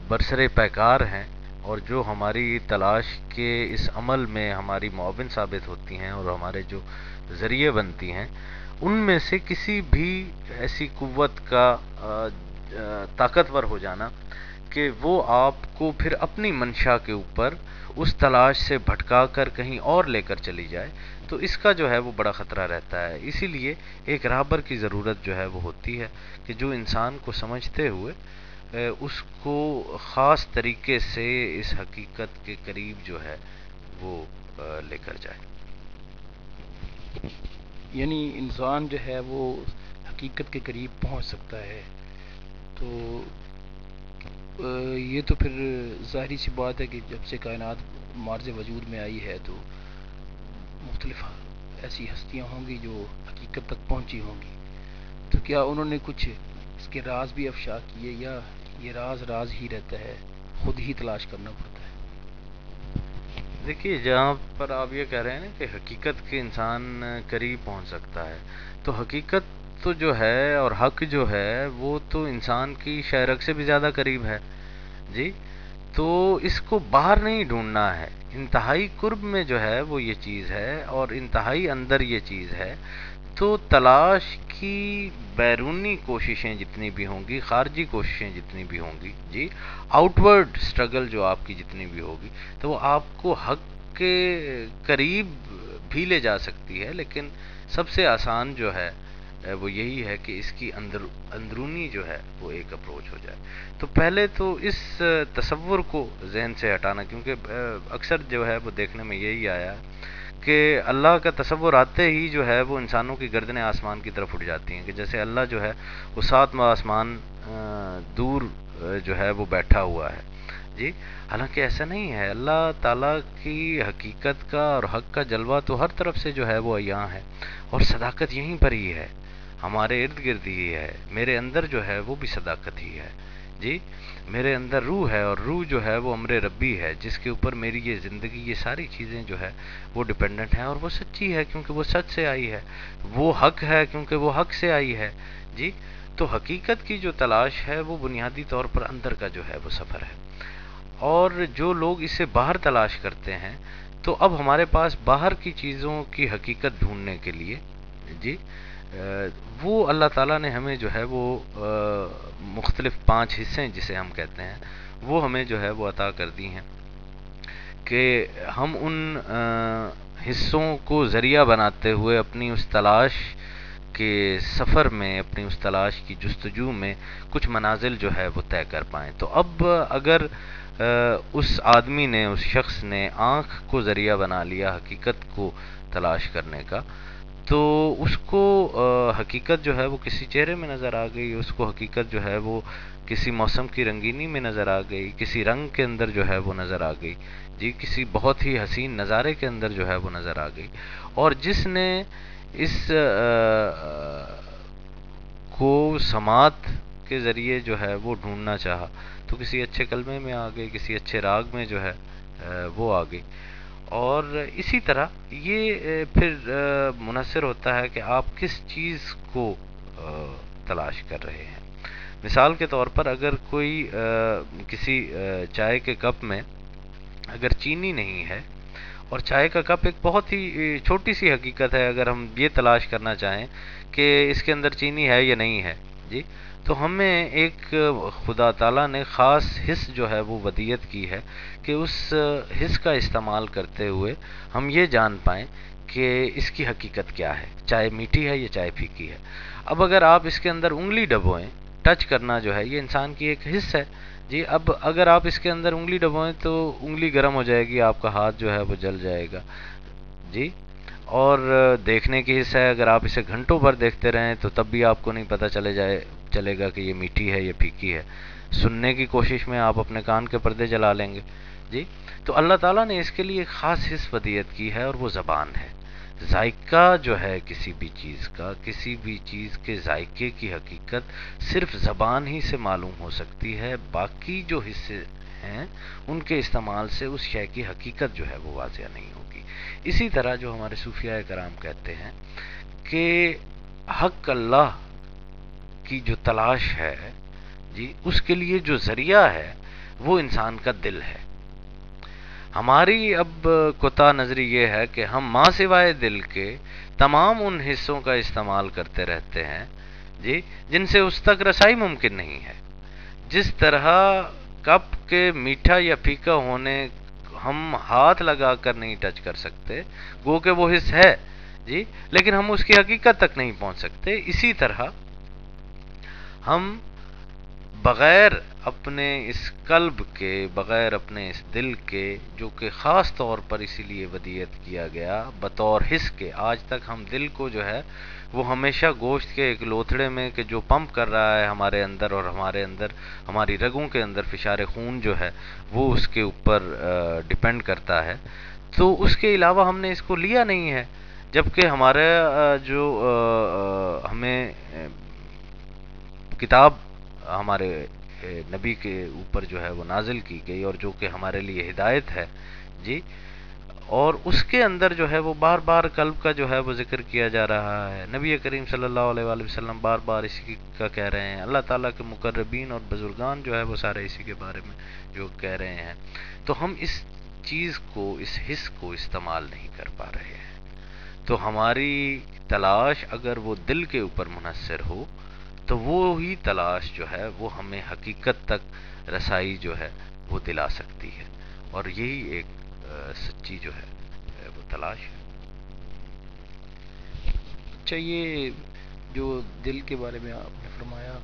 برسر پیکار ہیں اور جو ہماری تلاش کے اس عمل میں ہماری معاون ثابت ہوتی ہیں اور ہمارے جو ذریعے بنتی ہیں، ان میں سے کسی بھی ایسی قوت کا طاقتور ہو جانا کہ وہ آپ کو پھر اپنی منشا کے اوپر اس تلاش سے بھٹکا کر کہیں اور لے کر چلی جائے، تو اس کا جو ہے وہ بڑا خطرہ رہتا ہے۔ اسی لیے ایک راہبر کی ضرورت جو ہے وہ ہوتی ہے کہ جو انسان کو سمجھتے ہوئے اس کو خاص طریقے سے اس حقیقت کے قریب جو ہے وہ لے کر جائے۔ یعنی انسان جو ہے وہ حقیقت کے قریب پہنچ سکتا ہے، تو یہ تو پھر ظاہری سی بات ہے کہ جب سے کائنات معرض وجود میں آئی ہے تو مختلف ایسی ہستیاں ہوں گی جو حقیقت تک پہنچی ہوں گی، تو کیا انہوں نے کچھ اس کے راز بھی افشا کیے، یا یہ راز راز ہی رہتا ہے، خود ہی تلاش کرنا پڑتا ہے؟ دیکھیے، جہاں پر آپ یہ کہہ رہے ہیں نا کہ حقیقت کے انسان قریب پہنچ سکتا ہے، تو حقیقت تو جو ہے اور حق جو ہے وہ تو انسان کی شہرک سے بھی زیادہ قریب ہے جی۔ تو اس کو باہر نہیں ڈھونڈنا ہے، انتہائی قرب میں جو ہے وہ یہ چیز ہے اور انتہائی اندر یہ چیز ہے۔ تو تلاش کی بیرونی کوششیں جتنی بھی ہوں گی، خارجی کوششیں جتنی بھی ہوں گی جی، آؤٹ ورڈ اسٹرگل جو آپ کی جتنی بھی ہوگی، تو وہ آپ کو حق کے قریب بھی لے جا سکتی ہے، لیکن سب سے آسان جو ہے وہ یہی ہے کہ اس کی اندرونی جو ہے وہ ایک اپروچ ہو جائے۔ تو پہلے تو اس تصور کو ذہن سے ہٹانا، کیونکہ اکثر جو ہے وہ دیکھنے میں یہی آیا ہے کہ اللہ کا تصور آتے ہی جو ہے وہ انسانوں کی گردنیں آسمان کی طرف اٹھ جاتی ہیں، کہ جیسے اللہ جو ہے وہ ساتواں آسمان دور جو ہے وہ بیٹھا ہوا ہے جی۔ حالانکہ ایسا نہیں ہے، اللہ تعالیٰ کی حقیقت کا اور حق کا جلوہ تو ہر طرف سے جو ہے وہ عیاں ہے، اور صداقت یہیں پر ہی ہے، ہمارے ارد گرد ہی ہے۔ میرے اندر جو ہے وہ بھی صداقت ہی ہے جی۔ میرے اندر روح ہے، اور روح جو ہے وہ امر ربی ہے، جس کے اوپر میری یہ زندگی، یہ ساری چیزیں جو ہے وہ ڈیپینڈنٹ ہیں، اور وہ سچی ہے کیونکہ وہ سچ سے آئی ہے، وہ حق ہے کیونکہ وہ حق سے آئی ہے جی۔ تو حقیقت کی جو تلاش ہے وہ بنیادی طور پر اندر کا جو ہے وہ سفر ہے، اور جو لوگ اسے باہر تلاش کرتے ہیں، تو اب ہمارے پاس باہر کی چیزوں کی حقیقت ڈھونڈنے کے لیے جی وہ اللہ تعالیٰ نے ہمیں جو ہے وہ مختلف 5 حصے جسے ہم کہتے ہیں، وہ ہمیں جو ہے وہ عطا کر دی ہیں کہ ہم ان حصوں کو ذریعہ بناتے ہوئے اپنی اس تلاش کے سفر میں، اپنی اس تلاش کی جستجو میں کچھ منازل جو ہے وہ طے کر پائیں۔ تو اب اگر اس آدمی نے، اس شخص نے آنکھ کو ذریعہ بنا لیا حقیقت کو تلاش کرنے کا، تو اس کو حقیقت جو ہے وہ کسی چہرے میں نظر آ گئی، اس کو حقیقت جو ہے وہ کسی موسم کی رنگینی میں نظر آ گئی، کسی رنگ کے اندر جو ہے وہ نظر آ گئی جی، کسی بہت ہی حسین نظارے کے اندر جو ہے وہ نظر آ گئی۔ اور جس نے اس کو سماعت کے ذریعے جو ہے وہ ڈھونڈنا چاہا، تو کسی اچھے کلمے میں آ گئی، کسی اچھے راگ میں جو ہے وہ آ گئی۔ اور اسی طرح یہ پھر منحصر ہوتا ہے کہ آپ کس چیز کو تلاش کر رہے ہیں۔ مثال کے طور پر اگر کوئی کسی چائے کے کپ میں اگر چینی نہیں ہے، اور چائے کا کپ ایک بہت ہی چھوٹی سی حقیقت ہے، اگر ہم یہ تلاش کرنا چاہیں کہ اس کے اندر چینی ہے یا نہیں ہے جی، تو ہمیں ایک خدا تعالیٰ نے خاص حس جو ہے وہ ودیت کی ہے کہ اس حس کا استعمال کرتے ہوئے ہم یہ جان پائیں کہ اس کی حقیقت کیا ہے، چائے میٹھی ہے یا چائے پھیکی ہے۔ اب اگر آپ اس کے اندر انگلی ڈبوئیں، ٹچ کرنا جو ہے یہ انسان کی ایک حس ہے جی، اب اگر آپ اس کے اندر انگلی ڈبوئیں تو انگلی گرم ہو جائے گی، آپ کا ہاتھ جو ہے وہ جل جائے گا جی۔ اور دیکھنے کی حص ہے، اگر آپ اسے گھنٹوں بھر دیکھتے رہیں تو تب بھی آپ کو نہیں پتہ چلے گا کہ یہ میٹھی ہے یا پھیکی ہے۔ سننے کی کوشش میں آپ اپنے کان کے پردے جلا لیں گے جی۔ تو اللہ تعالیٰ نے اس کے لیے ایک خاص حس ودیت کی ہے، اور وہ زبان ہے۔ ذائقہ جو ہے کسی بھی چیز کا، کسی بھی چیز کے ذائقے کی حقیقت صرف زبان ہی سے معلوم ہو سکتی ہے، باقی جو حصے ہیں ان کے استعمال سے اس شے کی حقیقت جو ہے وہ واضح نہیں ہوگی۔ اسی طرح جو ہمارے صوفیاء کرام کہتے ہیں کہ حق اللہ کی جو تلاش ہے جی، اس کے لیے جو ذریعہ ہے وہ انسان کا دل ہے. ہماری اب کوتاہ نظری یہ ہے کہ ہم ماں سوائے دل کے تمام ان حصوں کا استعمال کرتے رہتے ہیں جی جن سے اس تک رسائی ممکن نہیں ہے. جس طرح کپ کے میٹھا یا پھیکا ہونے ہم ہاتھ لگا کر نہیں ٹچ کر سکتے، گو کہ وہ حص ہے جی، لیکن ہم اس کی حقیقت تک نہیں پہنچ سکتے. اسی طرح ہم بغیر اپنے اس قلب کے، بغیر اپنے اس دل کے، جو کہ خاص طور پر اسی لیے ودیعت کیا گیا بطور حص کے، آج تک ہم دل کو جو ہے وہ ہمیشہ گوشت کے ایک لوتھڑے میں کہ جو پمپ کر رہا ہے ہمارے اندر، اور ہمارے اندر ہماری رگوں کے اندر فشار خون جو ہے وہ اس کے اوپر ڈپینڈ کرتا ہے. تو اس کے علاوہ ہم نے اس کو لیا نہیں ہے. جبکہ ہمارے جو ہمیں کتاب ہمارے نبی کے اوپر جو ہے وہ نازل کی گئی، اور جو کہ ہمارے لیے ہدایت ہے جی، اور اس کے اندر جو ہے وہ بار بار قلب کا جو ہے وہ ذکر کیا جا رہا ہے. نبی کریم صلی اللہ علیہ وآلہ وسلم بار بار اسی کا کہہ رہے ہیں. اللہ تعالیٰ کے مقربین اور بزرگان جو ہے وہ سارے اسی کے بارے میں جو کہہ رہے ہیں. تو ہم اس چیز کو، اس حص کو استعمال نہیں کر پا رہے ہیں. تو ہماری تلاش اگر وہ دل کے اوپر منحصر ہو تو وہی تلاش جو ہے وہ ہمیں حقیقت تک رسائی جو ہے وہ دلا سکتی ہے، اور یہی ایک سچی جو ہے وہ تلاش ہے. اچھا، یہ جو دل کے بارے میں آپ نے فرمایا،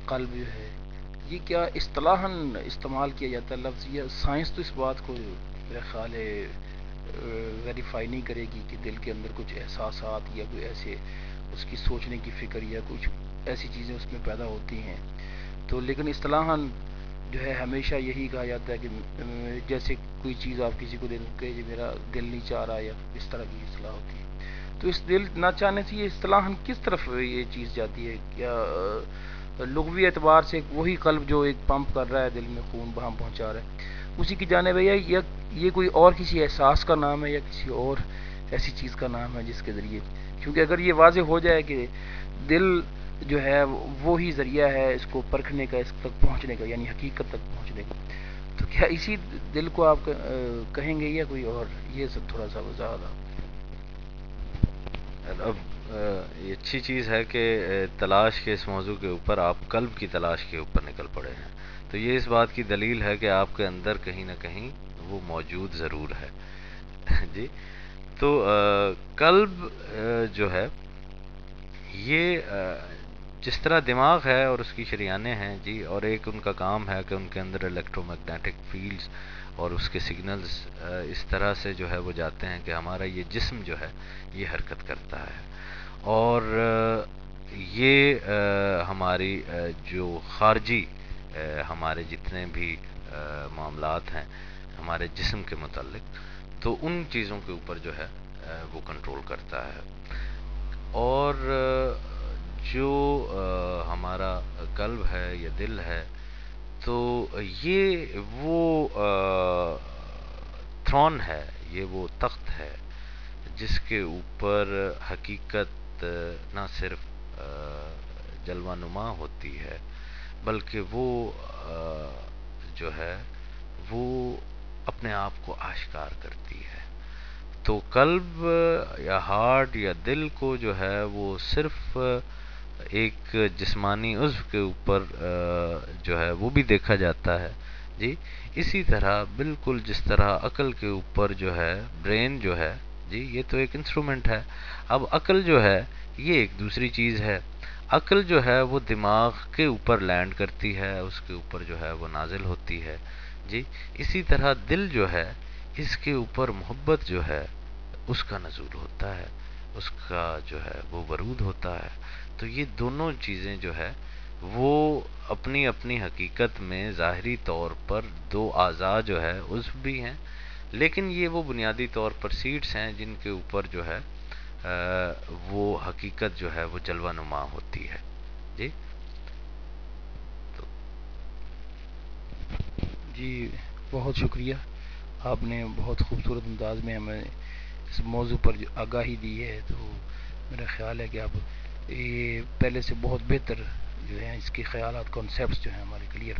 قلب جو ہے، یہ کیا اصطلاحاً استعمال کیا جاتا ہے لفظ، یا سائنس تو اس بات کو میرا خیال ہے ویریفائی نہیں کرے گی کہ دل کے اندر کچھ احساسات یا کوئی ایسے اس کی سوچنے کی فکر یا کچھ ایسی چیزیں اس میں پیدا ہوتی ہیں. تو لیکن اصطلاحاً جو ہے ہمیشہ یہی کہا جاتا ہے کہ جیسے کوئی چیز آپ کسی کو دے دو کہ یہ میرا دل نہیں چاہ رہا، یا اس طرح کی اصطلاح ہوتی ہے. تو اس دل نہ چاہنے سے یہ اصطلاحاً کس طرف یہ چیز جاتی ہے؟ کیا لغوی اعتبار سے وہی قلب جو ایک پمپ کر رہا ہے دل میں خون وہاں پہنچا رہا ہے اسی کی جانب ہے، یا یہ کوئی اور کسی احساس کا نام ہے، یا کسی اور ایسی چیز کا نام ہے جس کے ذریعے، کیونکہ اگر یہ واضح ہو جائے کہ دل جو ہے وہی ذریعہ ہے اس کو پرکھنے کا، اس تک پہنچنے کا، یعنی حقیقت تک پہنچنے کا، تو کیا اسی دل کو آپ کہیں گے یا کوئی اور؟ یہ سب تھوڑا سا وضاحت آپ. اب یہ اچھی چیز ہے کہ تلاش کے اس موضوع کے اوپر آپ قلب کی تلاش کے اوپر نکل پڑے ہیں. تو یہ اس بات کی دلیل ہے کہ آپ کے اندر کہیں نہ کہیں وہ موجود ضرور ہے جی. تو قلب جو ہے یہ جس طرح دماغ ہے اور اس کی شریانیں ہیں جی، اور ایک ان کا کام ہے کہ ان کے اندر الیکٹرو میگنیٹک فیلڈز اور اس کے سگنلز اس طرح سے جو ہے وہ جاتے ہیں کہ ہمارا یہ جسم جو ہے یہ حرکت کرتا ہے. اور یہ ہماری جو خارجی ہمارے جتنے بھی معاملات ہیں ہمارے جسم کے متعلق، تو ان چیزوں کے اوپر جو ہے وہ کنٹرول کرتا ہے. اور جو ہمارا قلب ہے یا دل ہے، تو یہ وہ تھرون ہے، یہ وہ تخت ہے جس کے اوپر حقیقت نہ صرف جلوہ نما ہوتی ہے، بلکہ وہ جو ہے وہ اپنے آپ کو آشکار کرتی ہے. تو قلب یا ہارٹ یا دل کو جو ہے وہ صرف ایک جسمانی عضو کے اوپر جو ہے وہ بھی دیکھا جاتا ہے جی. اسی طرح بالکل جس طرح عقل کے اوپر جو ہے برین جو ہے جی، یہ تو ایک انسٹرومنٹ ہے. اب عقل جو ہے یہ ایک دوسری چیز ہے. عقل جو ہے وہ دماغ کے اوپر لینڈ کرتی ہے، اس کے اوپر جو ہے وہ نازل ہوتی ہے جی. اسی طرح دل جو ہے اس کے اوپر محبت جو ہے اس کا نزول ہوتا ہے، اس کا جو ہے وہ ورود ہوتا ہے. تو یہ دونوں چیزیں جو ہے وہ اپنی اپنی حقیقت میں ظاہری طور پر دو اعضاء جو ہے عضو بھی ہیں، لیکن یہ وہ بنیادی طور پر سیڈز ہیں جن کے اوپر جو ہے وہ حقیقت جو ہے وہ جلوہ نما ہوتی ہے جی. جی بہت شکریہ، آپ نے بہت خوبصورت انداز میں ہمیں اس موضوع پر جو آگاہی دی ہے. تو میرا خیال ہے کہ آپ یہ پہلے سے بہت بہتر جو ہیں اس کے خیالات، کانسیپٹس جو ہیں ہمارے کلیئر